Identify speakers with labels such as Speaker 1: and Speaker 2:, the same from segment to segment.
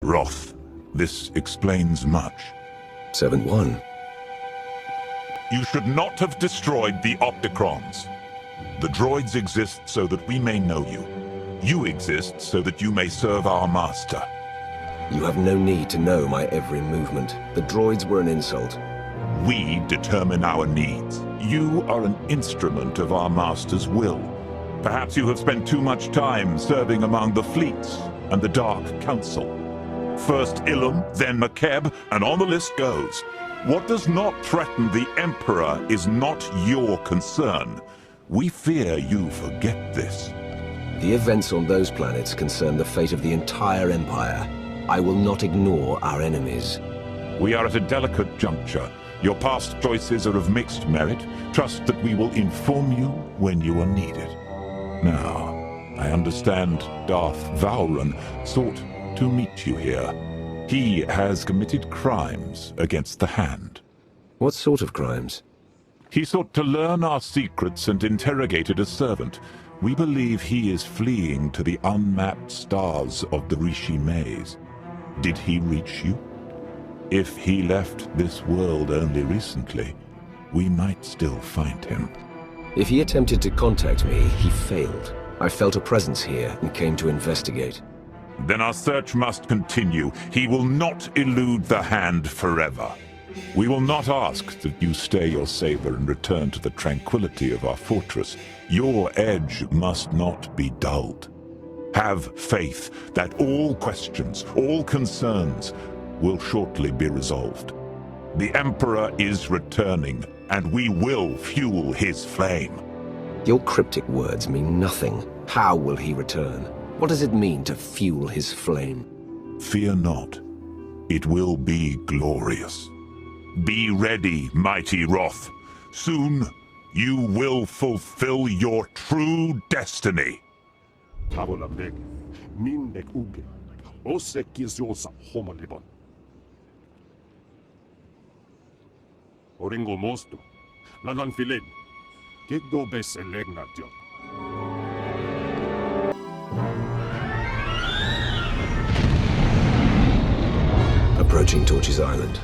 Speaker 1: Roth. This explains much.
Speaker 2: 7-1.
Speaker 1: You should not have destroyed the Opticrons. The droids exist so that we may know you. You exist so that you may serve our master.
Speaker 2: You have no need to know my every movement. The droids were an insult.
Speaker 1: We determine our needs. You are an instrument of our master's will. Perhaps you have spent too much time serving among the fleets and the Dark Council. First Ilum, then Makeb, and on the list goes. What does not threaten the Emperor is not your concern. We fear you forget this.
Speaker 2: The events on those planets concern the fate of the entire Empire. I will not ignore our enemies.
Speaker 1: We are at a delicate juncture. Your past choices are of mixed merit. Trust that we will inform you when you are needed. Now, I understand Darth Vowran sought to meet you here. He has committed crimes against the Hand.
Speaker 2: What sort of crimes?
Speaker 1: He sought to learn our secrets and interrogated a servant. We believe he is fleeing to the unmapped stars of the Rishi maze. Did he reach you? If he left this world only recently, we might still find him.
Speaker 2: If he attempted to contact me, he failed. I felt a presence here and came to investigate.
Speaker 1: Then our search must continue. He will not elude the Hand forever. We will not ask that you stay your saber and return to the tranquility of our fortress. Your edge must not be dulled. Have faith that all questions, all concerns, will shortly be resolved. The Emperor is returning, and we will fuel his flame.
Speaker 2: Your cryptic words mean nothing. How will he return? What does it mean to fuel his flame?
Speaker 1: Fear not. It will be glorious. Be ready, mighty Roth. Soon, you will fulfill your true destiny.
Speaker 3: Oringo mosto, lanan filet, que do beselegnation.
Speaker 2: Approaching Torches Island.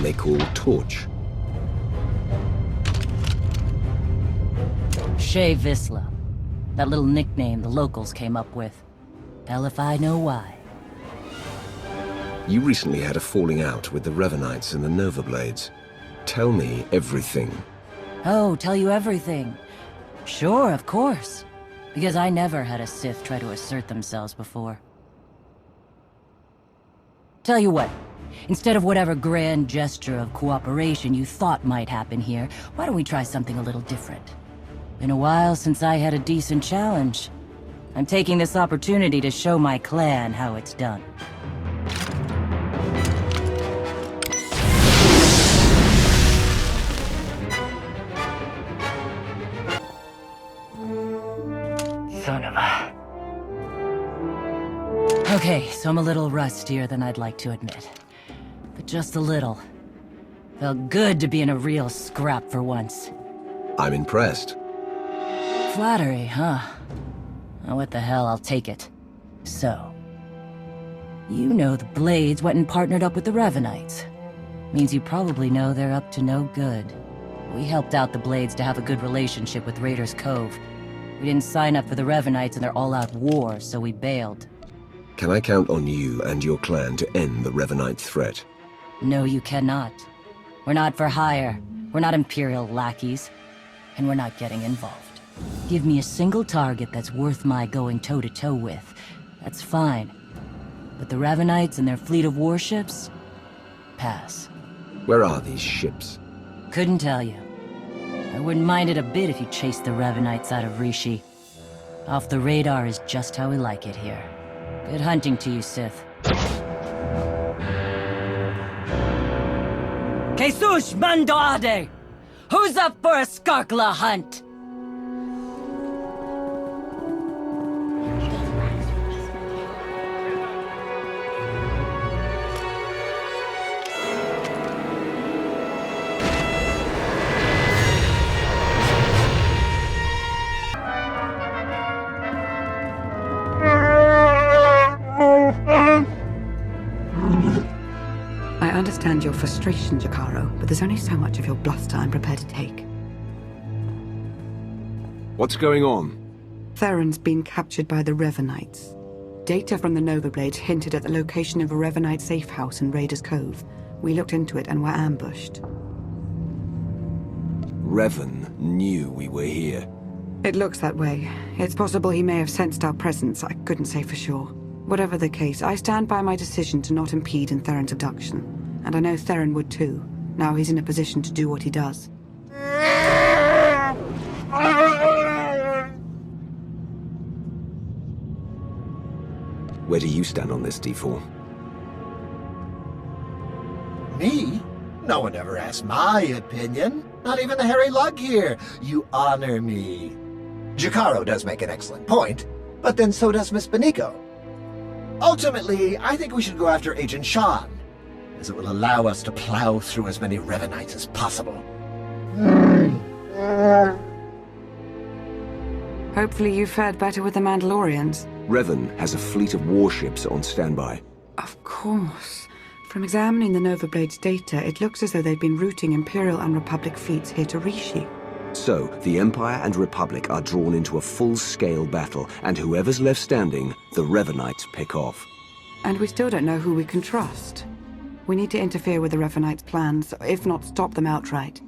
Speaker 2: They call Torch.
Speaker 4: Shay Visla. That little nickname the locals came up with. Hell if I know why.
Speaker 2: You recently had a falling out with the Revanites and the Nova Blades. Tell me everything.
Speaker 4: Oh, tell you everything. Sure, of course. Because I never had a Sith try to assert themselves before. Tell you what. Instead of whatever grand gesture of cooperation you thought might happen here, why don't we try something a little different? Been a while since I had a decent challenge. I'm taking this opportunity to show my clan how it's done. Son of a... Okay, so I'm a little rustier than I'd like to admit. But just a little. Felt good to be in a real scrap for once.
Speaker 2: I'm impressed.
Speaker 4: Flattery, huh? Oh, what the hell, I'll take it. So, you know the Blades went and partnered up with the Revanites. Means you probably know they're up to no good. We helped out the Blades to have a good relationship with Raiders Cove. We didn't sign up for the Revanites and their all-out war, so we bailed.
Speaker 2: Can I count on you and your clan to end the Revanite threat?
Speaker 4: No, you cannot. We're not for hire. We're not Imperial lackeys. And we're not getting involved. Give me a single target that's worth my going toe-to-toe with. That's fine. But the Revanites and their fleet of warships? Pass.
Speaker 2: Where are these ships?
Speaker 4: Couldn't tell you. I wouldn't mind it a bit if you chased the Revanites out of Rishi. Off the radar is just how we like it here. Good hunting to you, Sith. Jesus Mandade! Who's up for a Skarkla hunt?
Speaker 5: I understand your frustration, Jacaro, but there's only so much of your bluster I'm prepared to take.
Speaker 2: What's going on?
Speaker 5: Theron's been captured by the Revanites. Data from the Nova Blades hinted at the location of a Revanite safe house in Raiders Cove. We looked into it and were ambushed.
Speaker 2: Revan knew we were here.
Speaker 5: It looks that way. It's possible he may have sensed our presence. I couldn't say for sure. Whatever the case, I stand by my decision to not impede in Theron's abduction. And I know Theron would too. Now he's in a position to do what he does.
Speaker 2: Where do you stand on this, D4?
Speaker 6: Me? No one ever asked my opinion. Not even the hairy lug here. You honor me. Jacaro does make an excellent point, but then so does Miss Beniko. Ultimately, I think we should go after Agent Sean, as it will allow us to plow through as many Revanites as possible.
Speaker 5: Hopefully you fared better with the Mandalorians.
Speaker 2: Revan has a fleet of warships on standby.
Speaker 5: Of course. From examining the Nova Blades data, it looks as though they've been routing Imperial and Republic fleets here to Rishi.
Speaker 2: So, the Empire and Republic are drawn into a full-scale battle, and whoever's left standing, the Revanites pick off.
Speaker 5: And we still don't know who we can trust. We need to interfere with the Revanites' plans, if not stop them outright.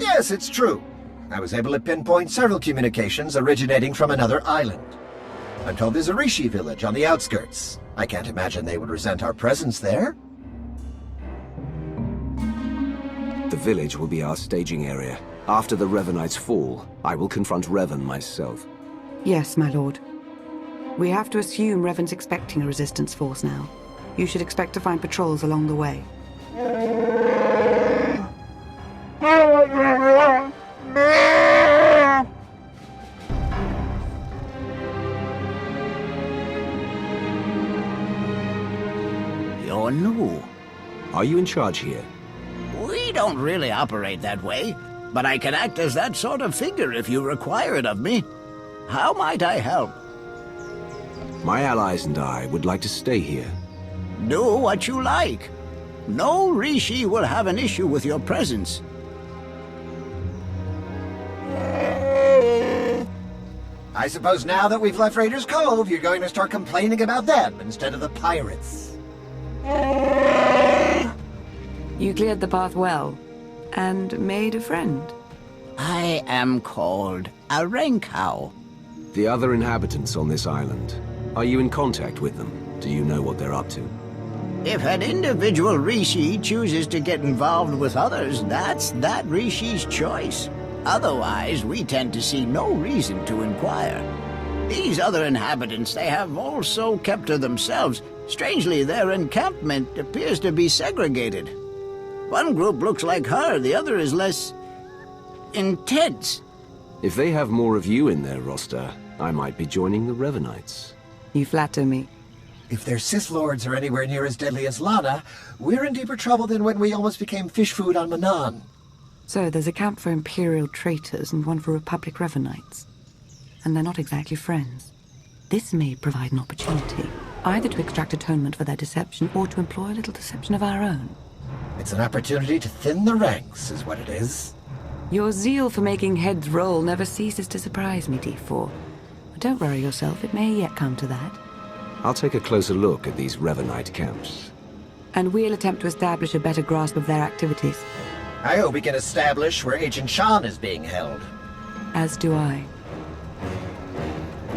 Speaker 6: Yes, it's true. I was able to pinpoint several communications originating from another island. I'm told there's a Rishi village on the outskirts. I can't imagine they would resent our presence there.
Speaker 2: The village will be our staging area. After the Revanites fall, I will confront Revan myself.
Speaker 5: Yes, my lord. We have to assume Revan's expecting a resistance force now. You should expect to find patrols along the way.
Speaker 7: You're new.
Speaker 2: Are you in charge here?
Speaker 7: We don't really operate that way, but I can act as that sort of figure if you require it of me. How might I help?
Speaker 2: My allies and I would like to stay here.
Speaker 7: Do what you like. No Rishi will have an issue with your presence.
Speaker 6: I suppose now that we've left Raiders Cove, you're going to start complaining about them instead of the pirates.
Speaker 5: You cleared the path well, and made a friend.
Speaker 7: I am called a Renkow.
Speaker 2: The other inhabitants on this island, are you in contact with them? Do you know what they're up to?
Speaker 7: If an individual Rishi chooses to get involved with others, that's that Rishi's choice. Otherwise, we tend to see no reason to inquire. These other inhabitants, they have also kept to themselves. Strangely, their encampment appears to be segregated. One group looks like her, the other is less intense.
Speaker 2: If they have more of you in their roster, I might be joining the Revanites.
Speaker 5: You flatter me.
Speaker 6: If their Sith Lords are anywhere near as deadly as Lana, we're in deeper trouble than when we almost became fish food on Manan.
Speaker 5: So there's a camp for Imperial traitors and one for Republic Revanites. And they're not exactly friends. This may provide an opportunity, either to extract atonement for their deception or to employ a little deception of our own.
Speaker 6: It's an opportunity to thin the ranks, is what it is.
Speaker 5: Your zeal for making heads roll never ceases to surprise me, D4. But don't worry yourself, it may yet come to that.
Speaker 2: I'll take a closer look at these Revanite camps.
Speaker 5: And we'll attempt to establish a better grasp of their activities.
Speaker 6: I hope we can establish where Agent Shan is being held.
Speaker 5: As do I.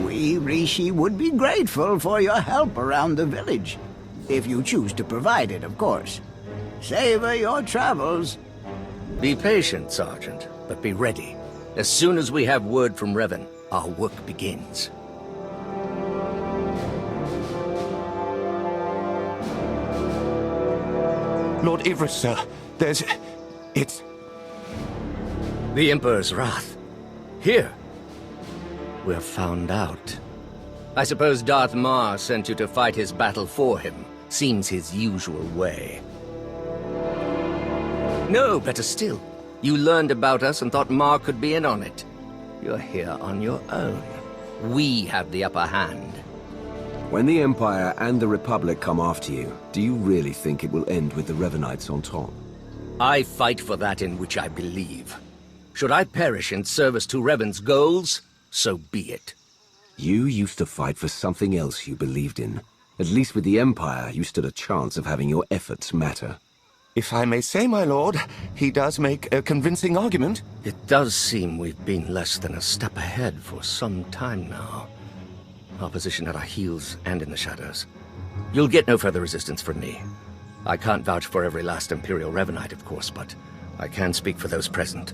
Speaker 7: We, Rishi, would be grateful for your help around the village. If you choose to provide it, of course. Savor your travels.
Speaker 8: Be patient, Sergeant, but be ready. As soon as we have word from Revan, our work begins.
Speaker 9: Lord Ivris, sir. It's...
Speaker 8: The Emperor's wrath. Here. We're found out. I suppose Darth Mar sent you to fight his battle for him. Seems his usual way. No, better still. You learned about us and thought Mar could be in on it. You're here on your own. We have the upper hand.
Speaker 2: When the Empire and the Republic come after you, do you really think it will end with the Revanites on top?
Speaker 8: I fight for that in which I believe. Should I perish in service to Revan's goals, so be it.
Speaker 2: You used to fight for something else you believed in. At least with the Empire, you stood a chance of having your efforts matter.
Speaker 9: If I may say, my lord, he does make a convincing argument.
Speaker 8: It does seem we've been less than a step ahead for some time now. Opposition at our heels and in the shadows. You'll get no further resistance from me. I can't vouch for every last Imperial Revanite, of course, but I can speak for those present.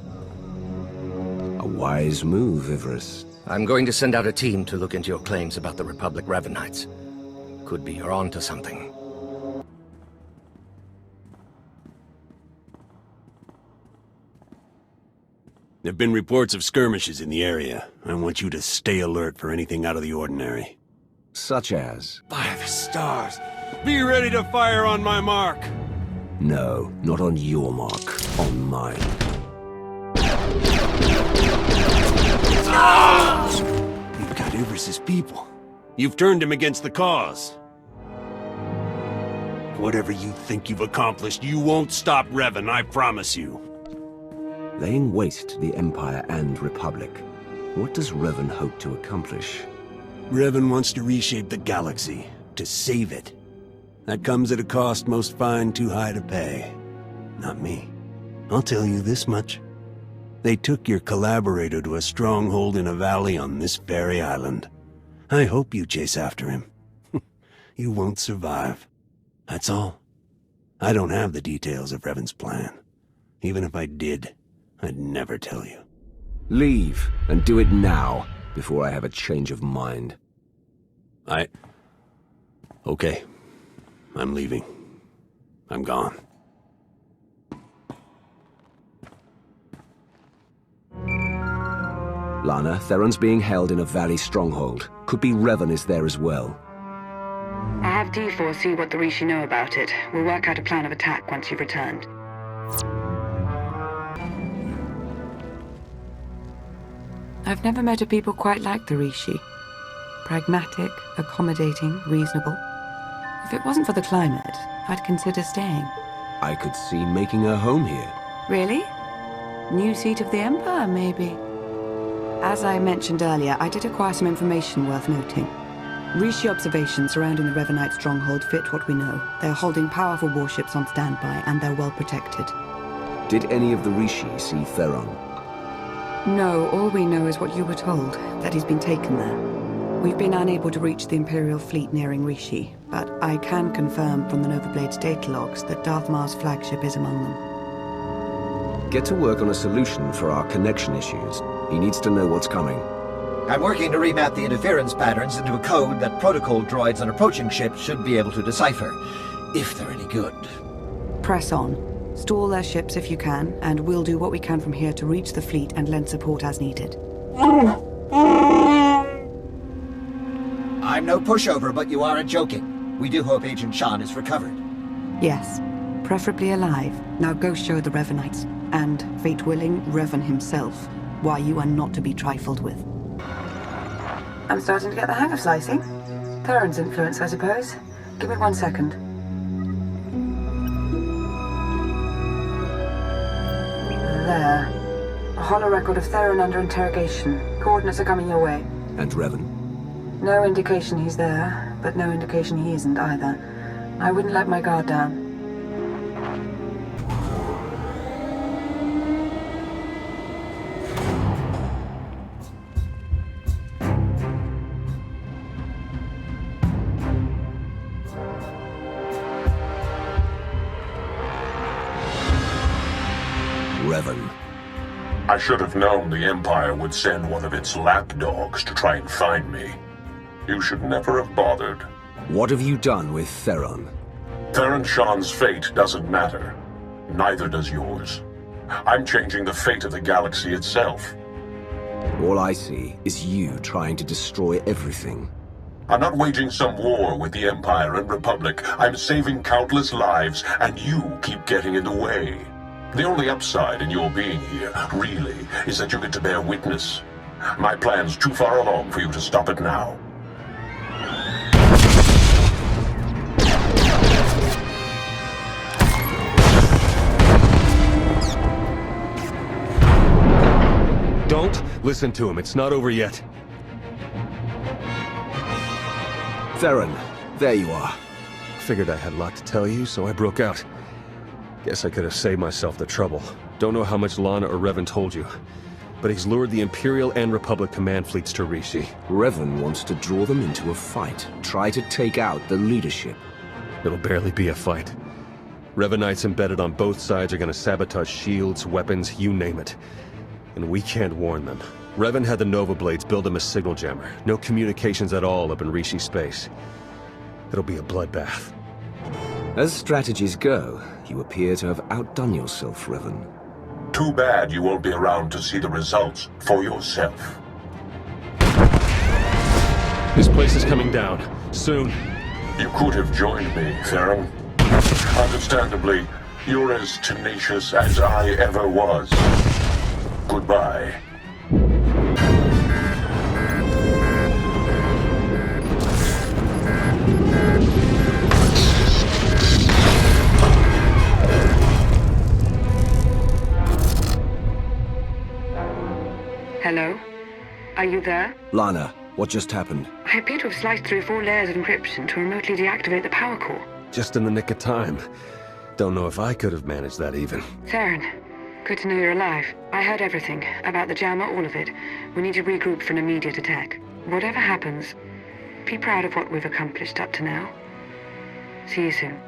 Speaker 2: A wise move, Ivris.
Speaker 8: I'm going to send out a team to look into your claims about the Republic Revanites. Could be you're onto something.
Speaker 10: There have been reports of skirmishes in the area. I want you to stay alert for anything out of the ordinary.
Speaker 2: Such as?
Speaker 10: By the stars! Be ready to fire on my mark!
Speaker 2: No, not on your mark. On mine.
Speaker 10: You've got Ivris's people. You've turned him against the cause. Whatever you think you've accomplished, you won't stop Revan, I promise you.
Speaker 2: Laying waste to the Empire and Republic. What does Revan hope to accomplish?
Speaker 10: Revan wants to reshape the galaxy, to save it. That comes at a cost most find too high to pay. Not me. I'll tell you this much. They took your collaborator to a stronghold in a valley on this very island. I hope you chase after him. You won't survive. That's all. I don't have the details of Revan's plan. Even if I did, I'd never tell you.
Speaker 2: Leave, and do it now, before I have a change of mind.
Speaker 10: Okay. I'm leaving. I'm gone.
Speaker 2: Lana, Theron's being held in a valley stronghold. Could be Revan is there as well.
Speaker 5: I have D4 see what the Rishi know about it. We'll work out a plan of attack once you've returned. I've never met a people quite like the Rishi. Pragmatic, accommodating, reasonable. If it wasn't for the climate, I'd consider staying.
Speaker 2: I could see making her home here.
Speaker 5: Really? New seat of the Empire, maybe? As I mentioned earlier, I did acquire some information worth noting. Rishi observations surrounding the Revanite stronghold fit what we know. They're holding powerful warships on standby, and they're well protected.
Speaker 2: Did any of the Rishi see Theron?
Speaker 5: No, all we know is what you were told, that he's been taken there. We've been unable to reach the Imperial fleet nearing Rishi, but I can confirm from the Novablade's data logs that Darth Mar's flagship is among them.
Speaker 2: Get to work on a solution for our connection issues. He needs to know what's coming.
Speaker 6: I'm working to remap the interference patterns into a code that protocol droids on approaching ships should be able to decipher, if they're any good.
Speaker 5: Press on. Stall their ships if you can, and we'll do what we can from here to reach the fleet and lend support as needed.
Speaker 6: I'm no pushover, but you aren't joking. We do hope Agent Shan is recovered.
Speaker 5: Yes, preferably alive. Now go show the Revanites, and, fate willing, Revan himself, why you are not to be trifled with. I'm starting to get the hang of slicing. Theron's influence, I suppose. Give me 1 second. There. holorecord of Theron under interrogation. Coordinates are coming your way.
Speaker 2: And Revan?
Speaker 5: No indication he's there, but no indication he isn't either. I wouldn't let my guard down.
Speaker 2: Revan.
Speaker 3: I should have known the Empire would send one of its lapdogs to try and find me. You should never have bothered.
Speaker 2: What have you done with Theron?
Speaker 3: Theron Shan's fate doesn't matter. Neither does yours. I'm changing the fate of the galaxy itself.
Speaker 2: All I see is you trying to destroy everything.
Speaker 3: I'm not waging some war with the Empire and Republic. I'm saving countless lives, and you keep getting in the way. The only upside in your being here, really, is that you get to bear witness. My plan's too far along for you to stop it now.
Speaker 11: Don't listen to him. It's not over yet.
Speaker 2: Theron, there you are.
Speaker 11: Figured I had a lot to tell you, so I broke out. Guess I could have saved myself the trouble. Don't know how much Lana or Revan told you, but he's lured the Imperial and Republic command fleets to Rishi.
Speaker 2: Revan wants to draw them into a fight. Try to take out the leadership.
Speaker 11: It'll barely be a fight. Revanites embedded on both sides are gonna sabotage shields, weapons, you name it. And we can't warn them. Revan had the Nova Blades build him a signal jammer. No communications at all up in Rishi space. It'll be a bloodbath.
Speaker 2: As strategies go, you appear to have outdone yourself, Revan.
Speaker 3: Too bad you won't be around to see the results for yourself.
Speaker 11: This place is coming down. Soon.
Speaker 3: You could have joined me, Theron. Understandably, you're as tenacious as I ever was. Goodbye.
Speaker 5: Hello? Are you there?
Speaker 2: Lana, what just happened?
Speaker 5: I appear to have sliced through 4 layers of encryption to remotely deactivate the power core.
Speaker 11: Just in the nick of time. Don't know if I could have managed that even.
Speaker 5: Theron, good to know you're alive. I heard everything. About the jammer, all of it. We need to regroup for an immediate attack. Whatever happens, be proud of what we've accomplished up to now. See you soon.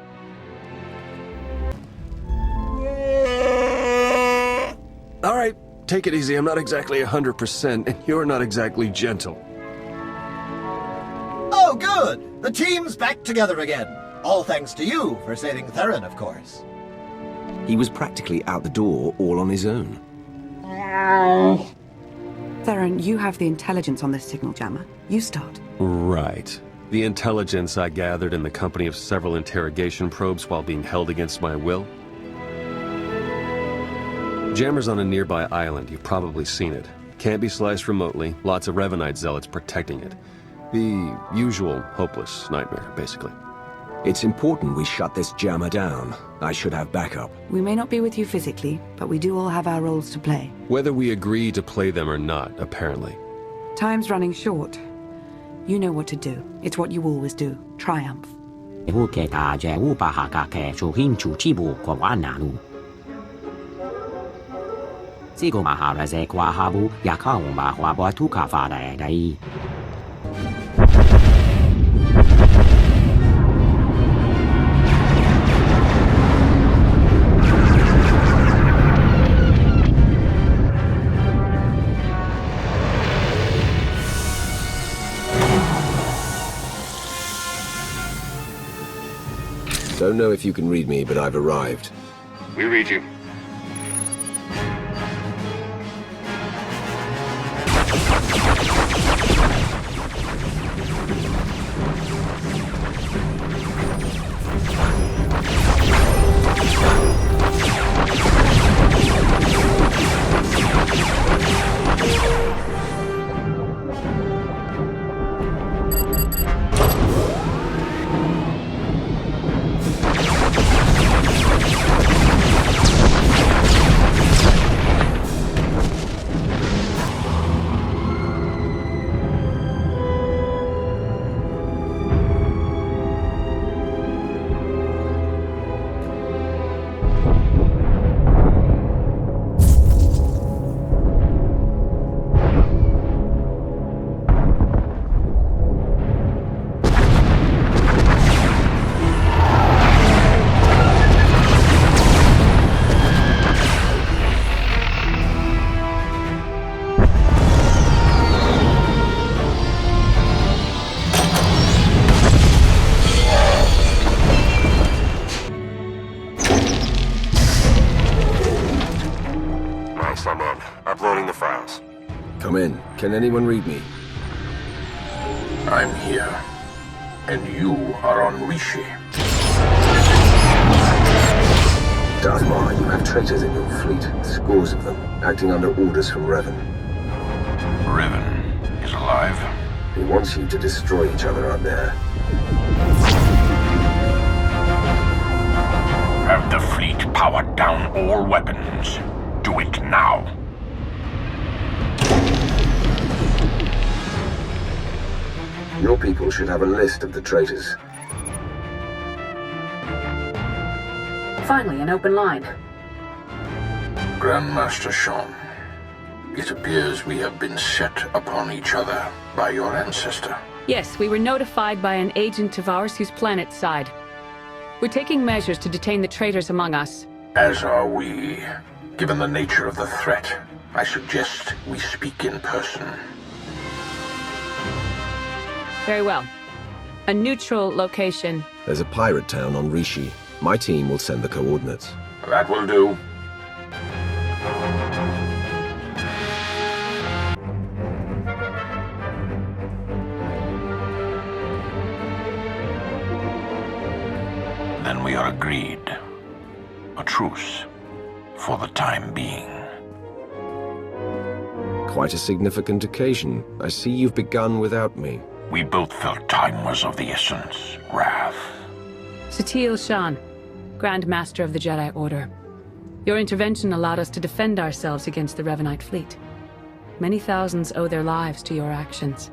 Speaker 11: All right, take it easy. I'm not exactly 100%, and you're not exactly gentle.
Speaker 6: Oh, good! The team's back together again. All thanks to you for saving Theron, of course.
Speaker 2: He was practically out the door all on his own.
Speaker 5: Theron, you have the intelligence on this signal jammer. You start.
Speaker 11: Right. The intelligence I gathered in the company of several interrogation probes while being held against my will. Jammer's on a nearby island. You've probably seen it. Can't be sliced remotely. Lots of Revanite zealots protecting it. The usual hopeless nightmare, basically.
Speaker 2: It's important we shut this jammer down. I should have backup.
Speaker 5: We may not be with you physically, but we do all have our roles to play.
Speaker 11: Whether we agree to play them or not, apparently.
Speaker 5: Time's running short. You know what to do. It's what you always do. Triumph.
Speaker 2: Don't know if you can read me, but I've arrived.
Speaker 11: We read you.
Speaker 2: Can anyone read me?
Speaker 3: I'm here. And you are on Rishi.
Speaker 2: Darth Maul, you have traitors in your fleet. Scores of them, acting under orders from Revan.
Speaker 3: Revan is alive.
Speaker 2: He wants you to destroy each other out there.
Speaker 3: Have the fleet power down all weapons. Do it now.
Speaker 2: Your people should have a list of the traitors.
Speaker 12: Finally, an open line.
Speaker 3: Grandmaster Sean, it appears we have been set upon each other by your ancestor.
Speaker 12: Yes, we were notified by an agent of ours whose planet side. We're taking measures to detain the traitors among us.
Speaker 3: As are we. Given the nature of the threat, I suggest we speak in person.
Speaker 12: Very well. A neutral location.
Speaker 2: There's a pirate town on Rishi. My team will send the coordinates.
Speaker 3: That will do. Then we are agreed. A truce. For the time being.
Speaker 2: Quite a significant occasion. I see you've begun without me.
Speaker 3: We both felt time was of the essence, Wrath.
Speaker 12: Satil Shan, Grand Master of the Jedi Order. Your intervention allowed us to defend ourselves against the Revanite fleet. Many thousands owe their lives to your actions.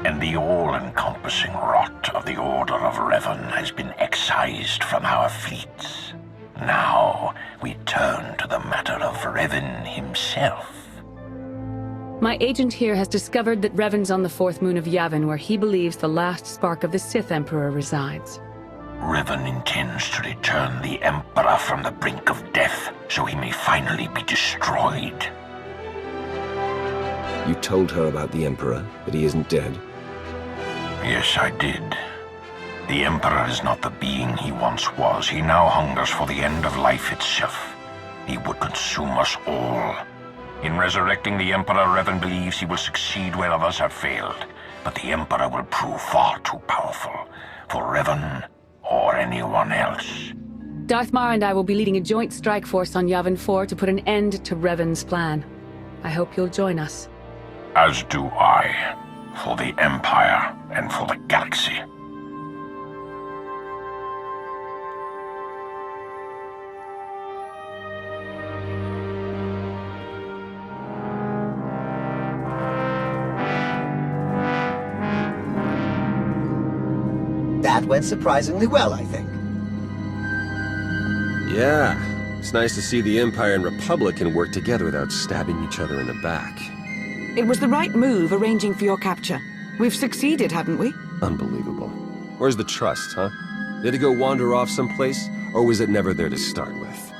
Speaker 3: And the all-encompassing rot of the Order of Revan has been excised from our fleets. Now, we turn to the matter of Revan himself.
Speaker 12: My agent here has discovered that Revan's on the fourth moon of Yavin, where he believes the last spark of the Sith Emperor resides.
Speaker 3: Revan intends to return the Emperor from the brink of death, so he may finally be destroyed.
Speaker 2: You told her about the Emperor, that he isn't dead?
Speaker 3: Yes, I did. The Emperor is not the being he once was. He now hungers for the end of life itself. He would consume us all. In resurrecting the Emperor, Revan believes he will succeed where others have failed. But the Emperor will prove far too powerful for Revan or anyone else.
Speaker 12: Darth Mar and I will be leading a joint strike force on Yavin 4 to put an end to Revan's plan. I hope you'll join us.
Speaker 3: As do I. For the Empire and for the galaxy.
Speaker 6: That went surprisingly well, I think.
Speaker 11: Yeah, it's nice to see the Empire and Republic can work together without stabbing each other in the back.
Speaker 5: It was the right move arranging for your capture. We've succeeded, haven't we?
Speaker 11: Unbelievable. Where's the trust, huh? Did it go wander off someplace, or was it never there to start with?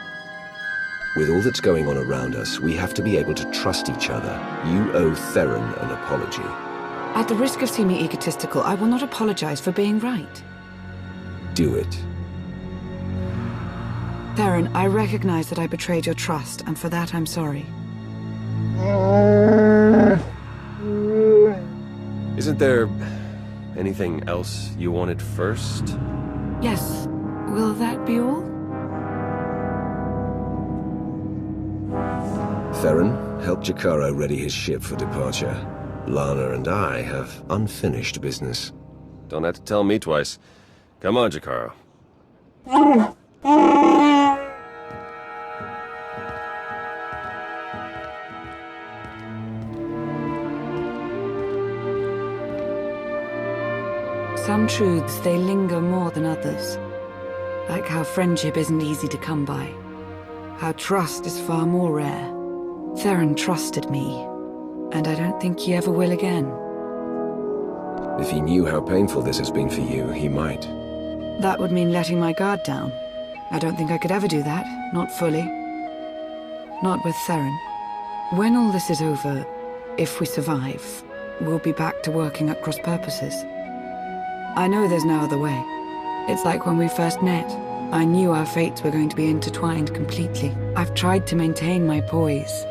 Speaker 2: With all that's going on around us, we have to be able to trust each other. You owe Theron an apology.
Speaker 5: At the risk of seeming egotistical, I will not apologize for being right.
Speaker 2: Do it.
Speaker 5: Theron, I recognize that I betrayed your trust, and for that I'm sorry.
Speaker 11: Isn't there anything else you wanted first?
Speaker 5: Yes. Will that be all?
Speaker 2: Theron, help Jakaro ready his ship for departure. Lana and I have unfinished business.
Speaker 11: Don't have to tell me twice. Come on, Jakaro.
Speaker 5: Some truths, they linger more than others. Like how friendship isn't easy to come by. How trust is far more rare. Theron trusted me, and I don't think he ever will again.
Speaker 2: If he knew how painful this has been for you, he might.
Speaker 5: That would mean letting my guard down. I don't think I could ever do that, not fully. Not with Theron. When all this is over, if we survive, we'll be back to working at cross purposes. I know there's no other way. It's like when we first met. I knew our fates were going to be intertwined completely. I've tried to maintain my poise,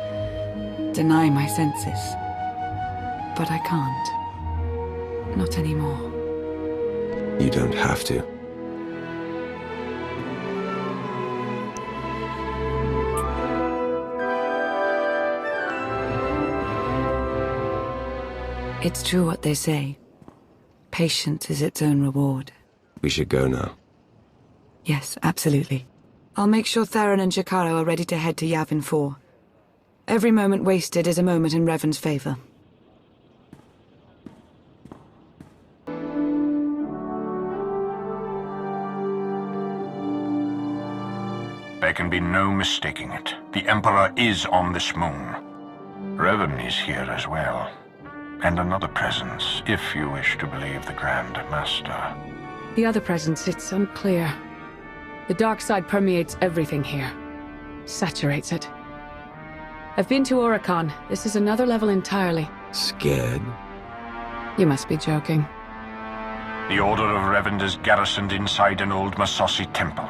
Speaker 5: deny my senses. but I can't. Not anymore.
Speaker 2: You don't have to.
Speaker 5: It's true what they say. Patience is its own reward.
Speaker 2: We should go now.
Speaker 5: Yes, absolutely. I'll make sure Theron and Jacaro are ready to head to Yavin 4. Every moment wasted is a moment in Revan's favor.
Speaker 13: There can be no mistaking it. The Emperor is on this moon. Revan is here as well. And another presence, if you wish to believe the Grand Master.
Speaker 12: The other presence, it's unclear. The dark side permeates everything here. Saturates it. I've been to Oricon. This is another level entirely.
Speaker 2: Scared?
Speaker 12: You must be joking.
Speaker 13: The Order of Revan is garrisoned inside an old Massassi temple.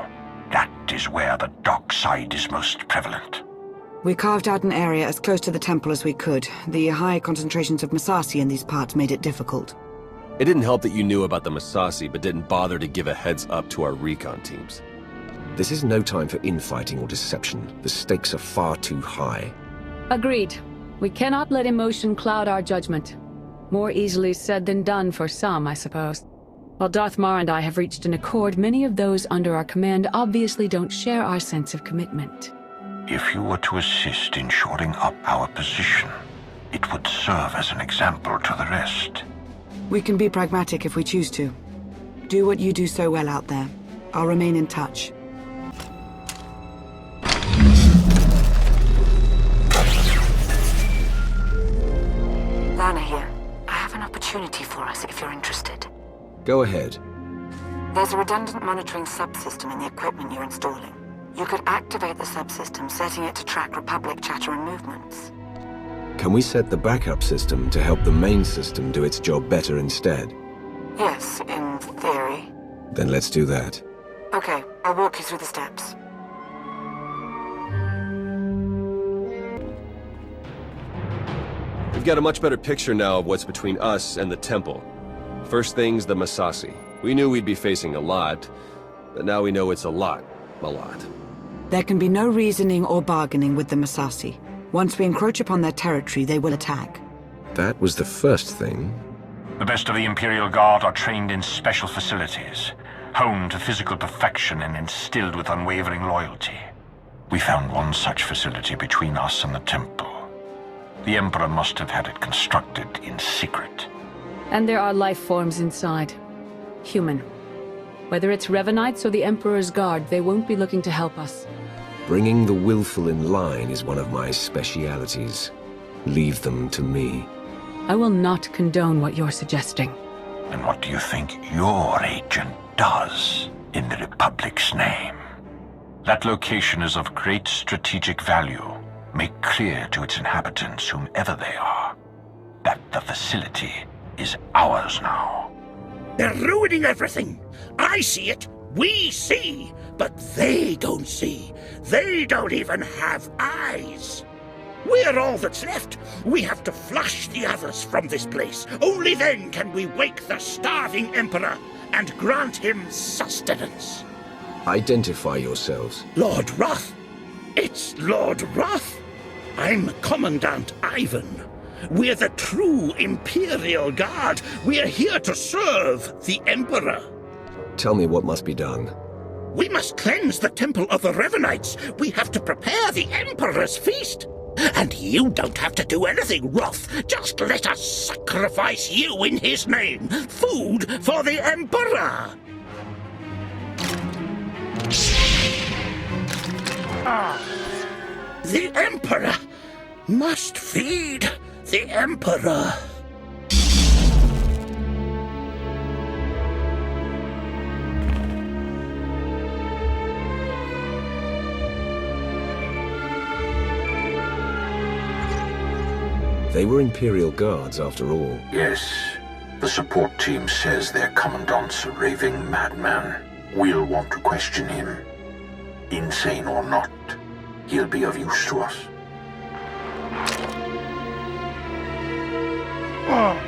Speaker 13: That is where the dark side is most prevalent.
Speaker 5: We carved out an area as close to the temple as we could. The high concentrations of Massassi in these parts made it difficult.
Speaker 11: It didn't help that you knew about the Massassi, but didn't bother to give a heads up to our recon teams.
Speaker 2: This is no time for infighting or deception. The stakes are far too high.
Speaker 12: Agreed. We cannot let emotion cloud our judgment. More easily said than done for some, I suppose. While Darth Mar and I have reached an accord, many of those under our command obviously don't share our sense of commitment.
Speaker 13: If you were to assist in shoring up our position, it would serve as an example to the rest.
Speaker 5: We can be pragmatic if we choose to. Do what you do so well out there. I'll remain in touch. Lana here. I have an opportunity for us if you're interested.
Speaker 2: Go ahead.
Speaker 5: There's a redundant monitoring subsystem in the equipment you're installing. You could activate the subsystem, setting it to track Republic chatter and movements.
Speaker 2: Can we set the backup system to help the main system do its job better instead?
Speaker 5: Yes, in theory.
Speaker 2: Then let's do that.
Speaker 5: Okay, I'll walk you through the steps.
Speaker 11: We've got a much better picture now of what's between us and the temple. First thing's the Massassi. We knew we'd be facing a lot, but now we know it's a lot. A lot.
Speaker 5: There can be no reasoning or bargaining with the Massassi. Once we encroach upon their territory, they will attack.
Speaker 2: That was the first thing.
Speaker 13: The best of the Imperial Guard are trained in special facilities, honed to physical perfection and instilled with unwavering loyalty. We found one such facility between us and the temple. The Emperor must have had it constructed in secret.
Speaker 12: And there are life forms inside. Human. Whether it's Revanites or the Emperor's Guard, they won't be looking to help us.
Speaker 2: Bringing the willful in line is one of my specialities. Leave them to me.
Speaker 12: I will not condone what you're suggesting.
Speaker 13: And what do you think your agent does in the Republic's name? That location is of great strategic value. Make clear to its inhabitants, whomever they are, that the facility is ours now.
Speaker 14: They're ruining everything. I see it. We see. But they don't see. They don't even have eyes. We're all that's left. We have to flush the others from this place. Only then can we wake the starving Emperor and grant him sustenance.
Speaker 2: Identify yourselves.
Speaker 14: Lord Roth. It's Lord Roth. I'm Commandant Ivan. We're the true Imperial Guard. We're here to serve the Emperor.
Speaker 2: Tell me what must be done.
Speaker 14: We must cleanse the Temple of the Revanites. We have to prepare the Emperor's feast. And you don't have to do anything, Roth. Just let us sacrifice you in his name. Food for the Emperor. The Emperor must feed the Emperor.
Speaker 2: They were Imperial Guards, after all.
Speaker 3: Yes. The support team says their commandant's a raving madman. We'll want to question him. Insane or not, he'll be of use to us.
Speaker 14: Oh.